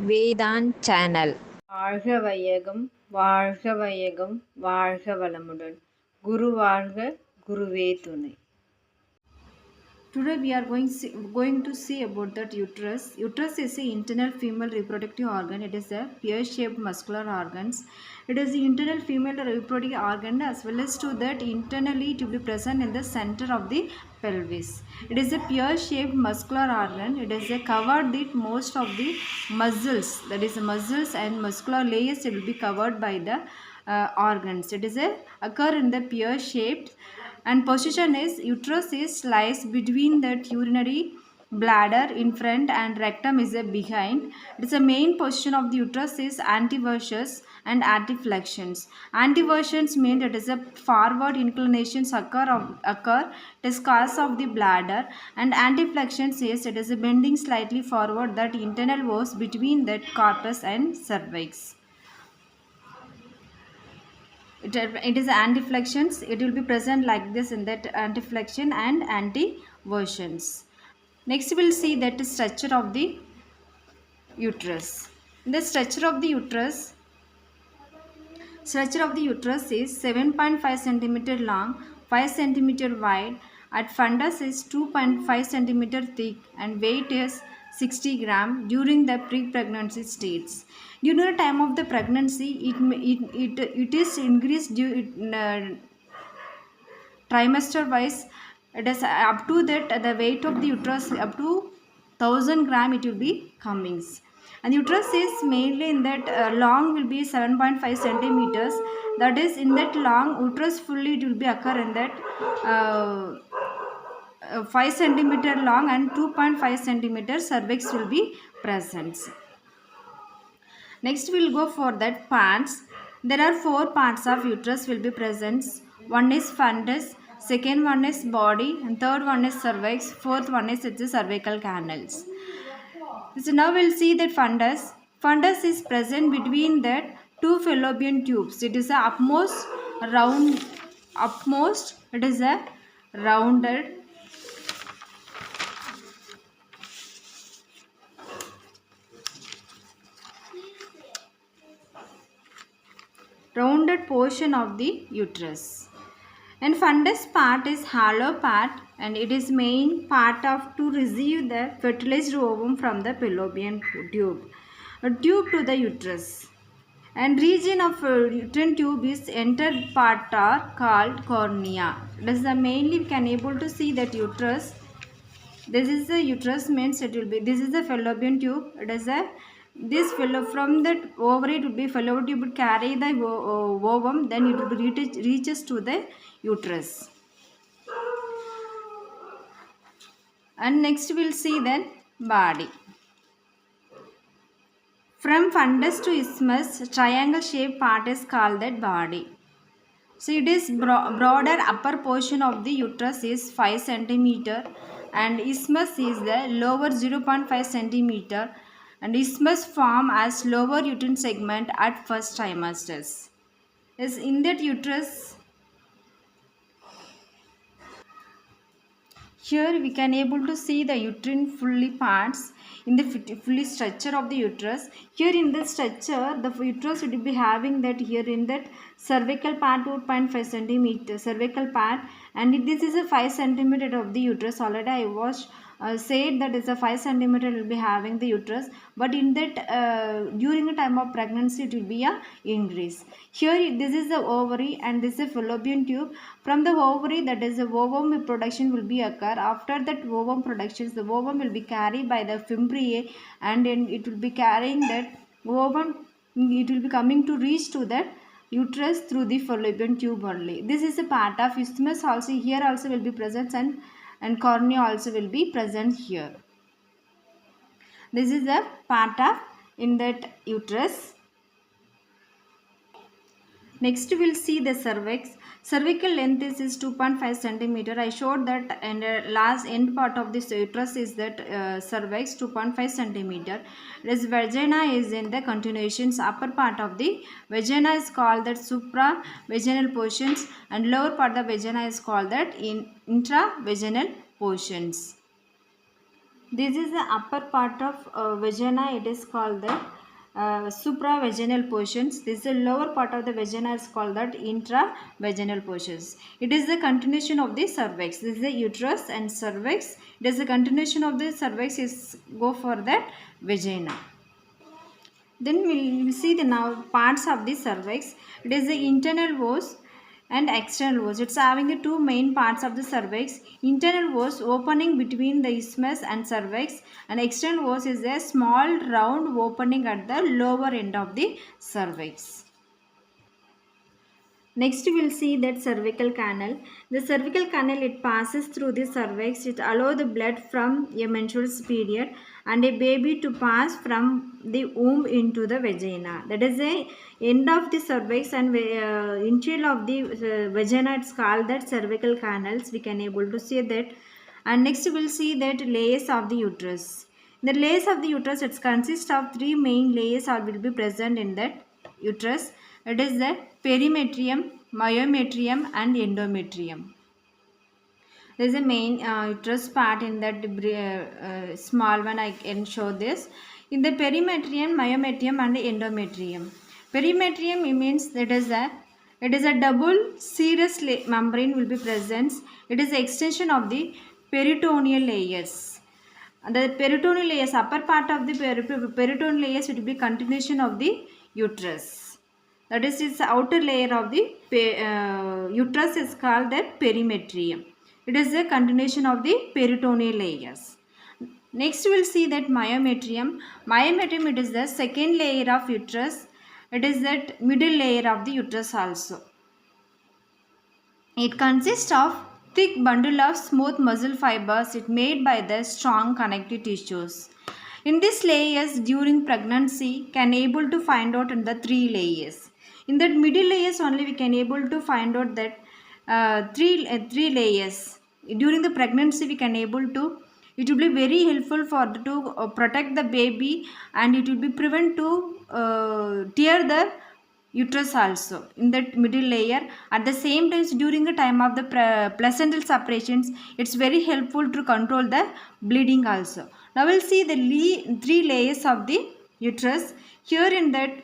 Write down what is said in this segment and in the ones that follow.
Vethaan channel. வாழ்க வையகம் வாழ்க வையகம் வாழ்க வளமுடன். குரு வாழ்க, குருவே துணை. Today we are going to see about that uterus. Uterus is the internal female reproductive organ. It is a pear-shaped muscular organs. It is the internal female reproductive organ, as well as to that internally to be present in the center of the pelvis. It is a pear-shaped muscular organ. It is a covered with most of the muscles. That is muscles and muscular layers. It will be covered by the organs. It is a occur in the pear-shaped. And position is uterus is lies between the urinary bladder in front and rectum is a behind. It is the main position of the uterus is anteversions and anteflexions. Anteversions mean that is a forward inclinations occur. It is cause of the bladder, and anteflexions is it is a bending slightly forward that internal was between that corpus and cervix. It is anteflexions. It will be present like this in that anteflexion and anteversions. Next we will see that structure of the uterus. The structure of the uterus is 7.5 cm long, 5 cm wide. At fundus is 2.5 cm thick and weight is 60 gram during the pre-pregnancy states. During the time of the pregnancy, it is increased trimester wise. It is up to that the weight of the uterus up to 1000 gram it will be comings. And uterus is mainly in that long will be 7.5 centimeters. That is in that long uterus fully it will be occur in that 5 centimeter long and 2.5 centimeter cervix will be present. Next we will go for that parts. There are 4 parts of uterus will be present. One is fundus, second one is body, and third one is cervix, fourth one is the cervical canals. So now we'll see that fundus. Fundus is present between that two fallopian tubes. It is a upmost, it is a rounded portion of the uterus. And fundus part is hollow part, and it is main part of to receive the fertilized ovum from the fallopian tube. A tube to the uterus. And region of uterine tube is entered part are called cornea. This is the mainly we can able to see that uterus. This is the uterus means it will be. This is the fallopian tube. It is a this fellow from that ovary it would be fallopian tube would carry the ovum, then it will reaches to the uterus. And next we will see then body. From fundus to isthmus, triangle shaped part is called that body. So it is broader upper portion of the uterus is 5 centimeter, and isthmus is the lower 0.5 centimeter, and isthmus form as lower uterine segment at first trimesters. Is in that uterus. Here we can able to see the uterine fully parts in the fully structure of the uterus. Here in the structure, the uterus would be having that here in that cervical part 2.5 centimeter cervical part, and this is a 5 centimeter of the uterus. Already I was said that is a 5 centimeter will be having the uterus, but in that during the time of pregnancy it will be a increase. Here this is the ovary and this is a fallopian tube. From the ovary, that is the ovum production will be occur. After that ovum productions, the ovum will be carried by the fimbriae, and then it will be carrying that ovum. It will be coming to reach to that uterus through the fallopian tube only. This is a part of isthmus. Also here also will be present, and cornea also will be present here. This is a part of in that uterus. Next we will see the cervix. Cervical length is 2.5 centimeter. I showed that, and last end part of this uterus is that cervix 2.5 centimeter. This vagina is in the continuations. Upper part of the vagina is called that supra-vaginal portions, and lower part of the vagina is called that intra-vaginal portions. This is the upper part of vagina. It is called the supravaginal portions. This is the lower part of the vagina is called that intravaginal portions. It is the continuation of the cervix. This is the uterus and cervix. It is the continuation of the cervix is go for that vagina. Then we'll see the now parts of the cervix. It is the internal voice and external voice. It's having the two main parts of the cervix. Internal voice opening between the isthmus and cervix, and external voice is a small round opening at the lower end of the cervix. Next we will see that cervical canal. The cervical canal, it passes through the cervix. It allows the blood from a menstrual period and a baby to pass from the womb into the vagina. That is the end of the cervix and interior of the vagina. It's called that cervical canals. We can able to see that. And next we will see that layers of the uterus. The layers of the uterus, it consists of three main layers or will be present in that uterus. It is the perimetrium, myometrium and endometrium. There is a main uterus part in that small one. I can show this. In the perimetrium, myometrium and endometrium. Perimetrium means that it is a double serous membrane will be present. It is the extension of the peritoneal layers. The peritoneal layers, upper part of the peritoneal layers will be continuation of the uterus. That is, its outer layer of the uterus is called the perimetrium. It is the continuation of the peritoneal layers. Next we will see that myometrium. Myometrium, it is the second layer of uterus. It is that middle layer of the uterus also. It consists of thick bundle of smooth muscle fibers it made by the strong connective tissues. In these layers during pregnancy can able to find out in the three layers. In that middle layers only we can able to find out that three layers. During the pregnancy we can able to, it will be very helpful for to protect the baby, and it will be prevent to tear the uterus also in that middle layer. At the same time during the time of the placental separations, it's very helpful to control the bleeding also. Now we'll see the three layers of the uterus. Here in that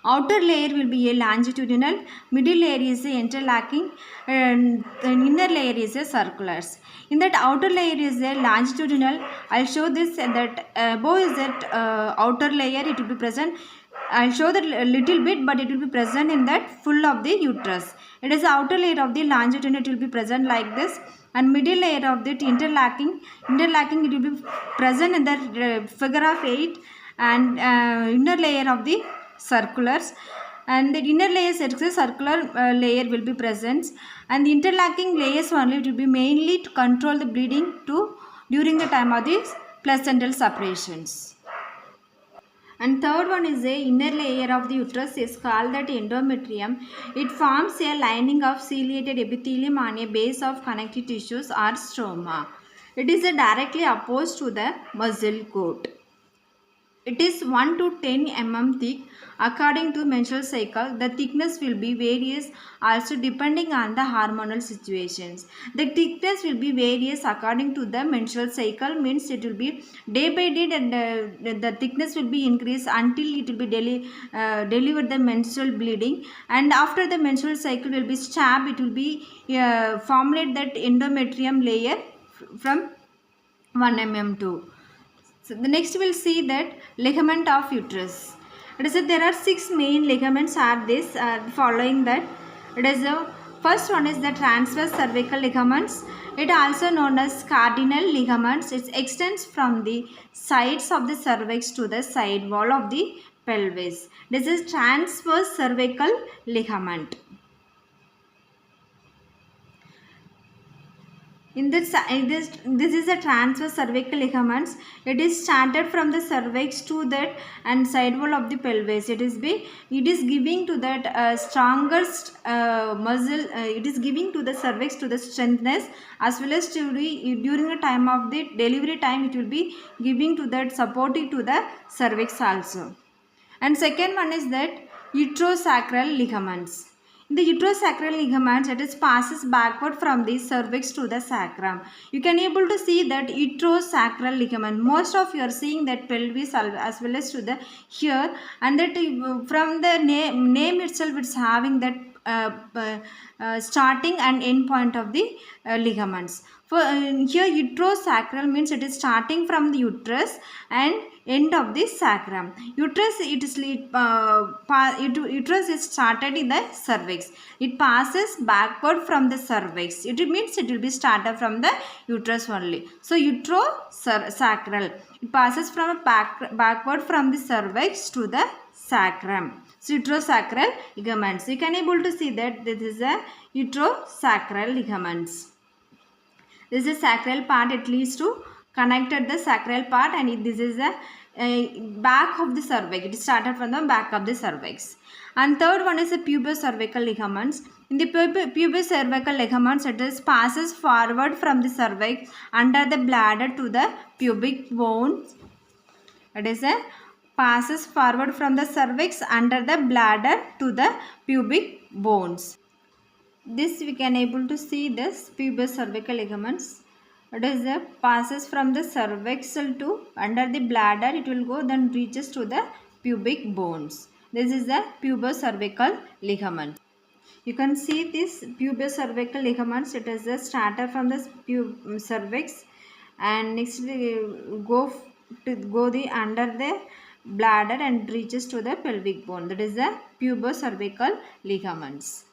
outer layer will be a longitudinal, middle layer is a interlocking, and the inner layer is a circulars. In that outer layer is a longitudinal. I'll show this, that above is that outer layer, it will be present. I'll show that a little bit, but it will be present in that full of the uterus. It is the outer layer of the longitudinal, it will be present like this, and middle layer of the interlocking it will be present in the figure of 8, and inner layer of the circulars, and the inner layers, it's a circular layer will be present, and the interlocking layers only it will be mainly to control the bleeding to during the time of these placental separations. And third one is the inner layer of the uterus is called that endometrium. It forms a lining of ciliated epithelium on a base of connective tissues or stroma. It is directly opposed to the muscle cord. It is 1 to 10 mm thick. According to menstrual cycle, the thickness will be various also depending on the hormonal situations. The thickness will be various according to the menstrual cycle, means it will be day by day, and the thickness will be increased until it will be deliver the menstrual bleeding, and after the menstrual cycle will be stopped, it will be formulate that endometrium layer from 1 mm to. So the next we'll see that ligament of uterus. It is that there are 6 main ligaments are this following that. It is the first one is the transverse cervical ligaments. It also known as cardinal ligaments. It extends from the sides of the cervix to the side wall of the pelvis. This is transverse cervical ligament. This is a transverse cervical ligaments. It is started from the cervix to that and side wall of the pelvis. It is giving to that strongest muscle. It is giving to the cervix to the strengthness, as well as to during the time of the delivery time. It will be giving to that supporting to the cervix also. And second one is that uterosacral ligaments. In the uterosacral ligaments, it is passes backward from the cervix to the sacrum. You can able to see that uterosacral ligament. Most of you are seeing that pelvis as well as to the here, and that from the name itself, it's having that starting and end point of the ligaments. For here uterosacral means it is starting from the uterus and end of the sacrum. Uterus uterus is started in the cervix. It passes backward from the cervix. It means it will be started from the uterus only. So uterosacral, it passes from backward from the cervix to the sacrum. So uterosacral ligaments. You can able to see that this is a uterosacral ligaments. This is a sacral part. It leads to connected the sacral part, and this is a back of the cervix. It started from the back of the cervix. And third one is the pubocervical ligaments. In the pubocervical ligaments, it is passes forward from the cervix under the bladder to the pubic bone. It is a passes forward from the cervix under the bladder to the pubic bones. This we can able to see this pubocervical ligaments. It is a passes from the cervixal to under the bladder. It will go then reaches to the pubic bones. This is the pubocervical ligament. You can see this pubocervical ligaments. It is a starter from the cervix, and next go the under the bladder and reaches to the pelvic bone. That is the pubocervical ligaments.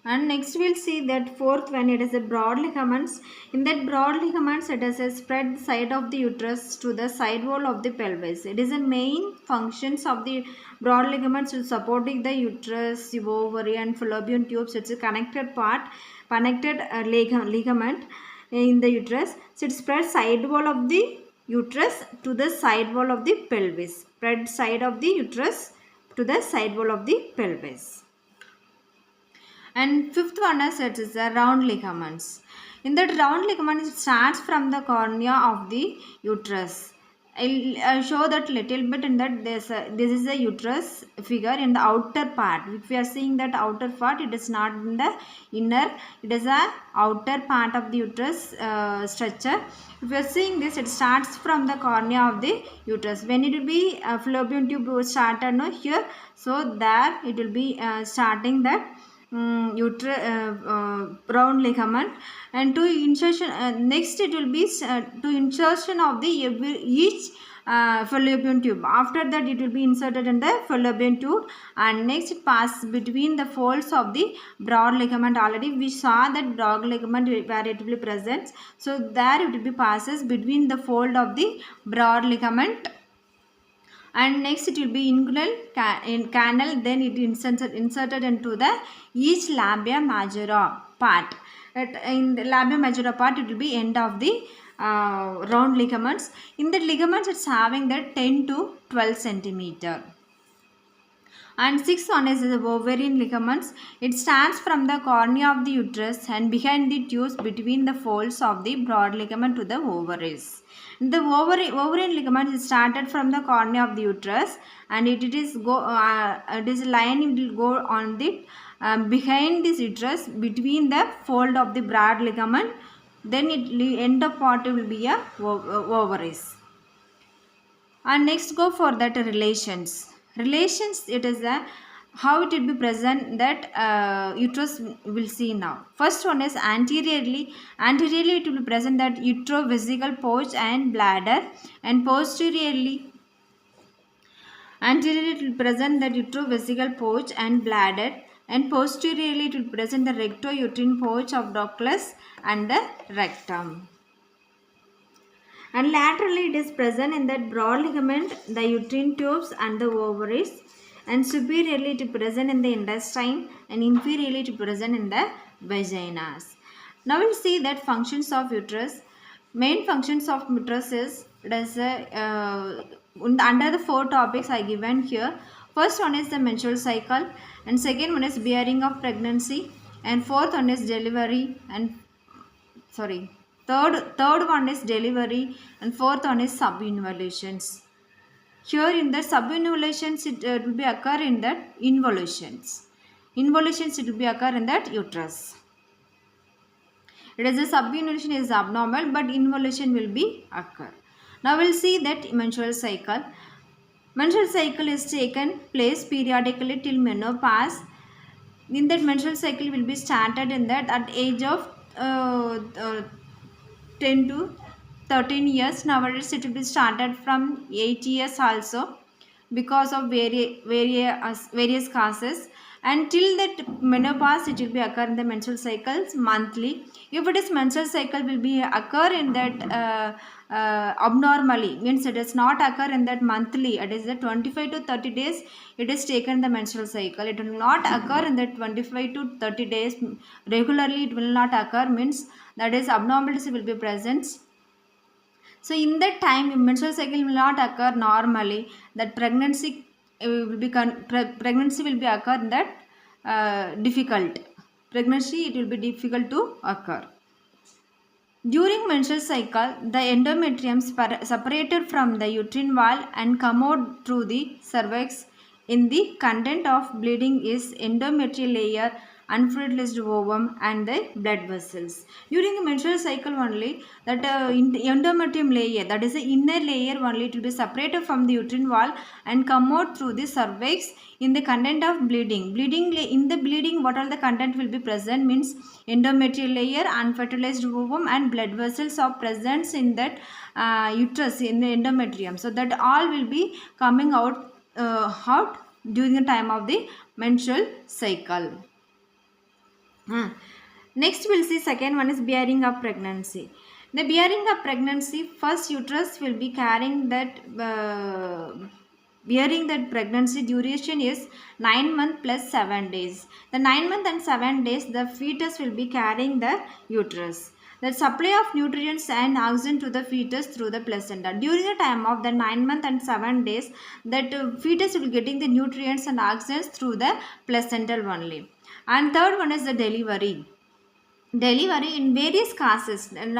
And next we'll see that fourth one, it is a broad ligaments. In that broad ligaments, it is a spread side of the uterus to the side wall of the pelvis. It is a main functions of the broad ligaments to supporting the uterus, ovary and fallopian tubes. It's a connected part, connected ligament in the uterus. So it spreads side wall of the uterus to the side wall of the pelvis. Spread side of the uterus to the side wall of the pelvis. And fifth one is it is the round ligaments. In that round ligament, it starts from the cornea of the uterus. I'll show that little bit in that this is a uterus figure in the outer part. If we are seeing that outer part, it is not in the inner. It is a outer part of the uterus structure. If we are seeing this, it starts from the cornea of the uterus. When it will be fallopian tube started no here, so there it will be starting that round ligament, and to insertion next it will be to insertion of the each fallopian tube. After that it will be inserted in the fallopian tube, and next it passes between the folds of the broad ligament. Already we saw that broad ligament where it will be present, so there it will be passes between the fold of the broad ligament, and next it will be inguinal canal, then it inserted into the each labia majora part. In the labia majora part, it will be end of the round ligaments. In the ligaments, it's having that 10 to 12 centimeter. And sixth one is the ovarian ligaments. It stands from the cornea of the uterus and behind the tubes between the folds of the broad ligament to the ovaries. The ovarian ligament is started from the cornea of the uterus, and it is line it will go on the behind this uterus between the fold of the broad ligament. Then it end of part will be a ovaries. And next go for that relations. Relations, it is a how it will be present that uterus will see now. First one is anteriorly it will be present that uterovesical pouch and bladder, and posteriorly it will present that uterovesical pouch and bladder, and posteriorly it will present the rectouterine pouch of Douglas and the rectum. And laterally it is present in that broad ligament, the uterine tubes and the ovaries, and superiorly it is present in the intestine, and inferiorly it is present in the vaginas. Now we'll see that functions of uterus. Main functions of uterus is under the four topics I given here. First one is the menstrual cycle, and second one is bearing of pregnancy, and fourth one is delivery, and third one is delivery, and fourth one is subinvolutions. Here in the subinvolutions it will be occur in the involutions. Involutions it will be occur in that uterus. It is a subinvolution is abnormal, but involution will be occur. Now we'll see that menstrual cycle. Menstrual cycle is taken place periodically till menopause. In that menstrual cycle will be started in that at age of 10 to 13 years. Nowadays it will be started from 8 years also, because of various causes. Until that menopause it will be occur in the menstrual cycles monthly. If it is menstrual cycle will be occur in that abnormally, means it does not occur in that monthly, it is the 25 to 30 days it is taken the menstrual cycle. It will not occur in that 25 to 30 days regularly, it will not occur, means that is abnormalities will be present. So in that time menstrual cycle will not occur normally, that pregnancy will be pregnancy will be occur in that difficult pregnancy, it will be difficult to occur. During menstrual cycle, the endometrium separated from the uterine wall and come out through the cervix. In the content of bleeding is endometrial layer, unfertilized ovum and the blood vessels. During the menstrual cycle only, that endometrium layer, that is the inner layer only, it will be separated from the uterine wall and come out through the cervix. In the content of bleeding, in the bleeding, what all the content will be present, means endometrial layer, unfertilized ovum and blood vessels are present in that uterus, in the endometrium. So that all will be coming out during the time of the menstrual cycle. Next we'll see second one is bearing of pregnancy. The bearing of pregnancy, first uterus will be carrying that bearing that pregnancy duration is 9 months plus 7 days. The 9 months and 7 days the fetus will be carrying the uterus. The supply of nutrients and oxygen to the fetus through the placenta. During the time of the 9 months and 7 days, that fetus will be getting the nutrients and oxygen through the placental only. And third one is the delivery in various causes, and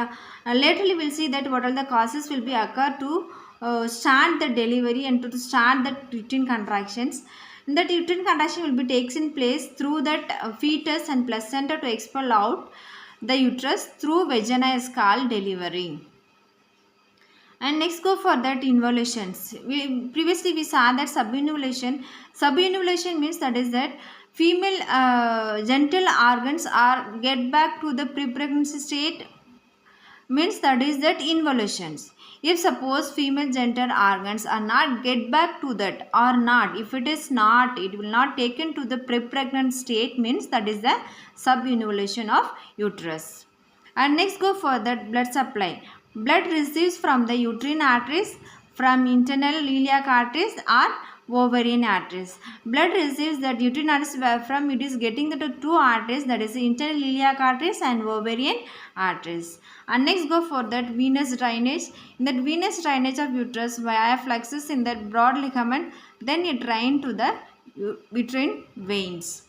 laterly we'll see that what all the causes will be occur to start the delivery and to start the uterine contractions. That uterine contraction will be takes in place through that fetus and placenta to expel out the uterus through vagina is called delivery. And next go for that involutions. Previously we saw that subinvolution. Subinvolution means that is that female genital organs are get back to the pre-pregnancy state, means that is that involutions. If suppose female genital organs are not get back to that or not, if it is not, it will not taken to the pre-pregnant state, means that is the subinvolution of uterus. And next go for that blood supply. Blood receives from the uterine arteries, from internal iliac arteries or ovarian arteries. Blood receives that uterine arteries from it is getting the two arteries, that is the internal iliac arteries and ovarian arteries. And next go for that venous drainage. In that venous drainage of uterus via fluxes in that broad ligament, then it drain to the uterine veins.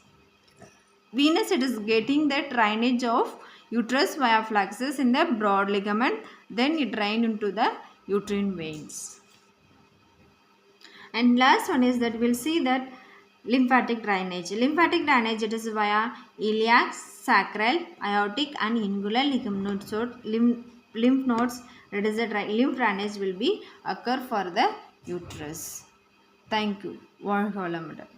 Venous, it is getting the drainage of uterus via fluxes in the broad ligament, then it drain into the uterine veins. And last one is that we'll see that lymphatic drainage. Lymphatic drainage, it is via iliac, sacral, aortic and inguinal lymph nodes. That is the lymph drainage will be occur for the uterus. Thank you. வாழ்க வளமுடன்.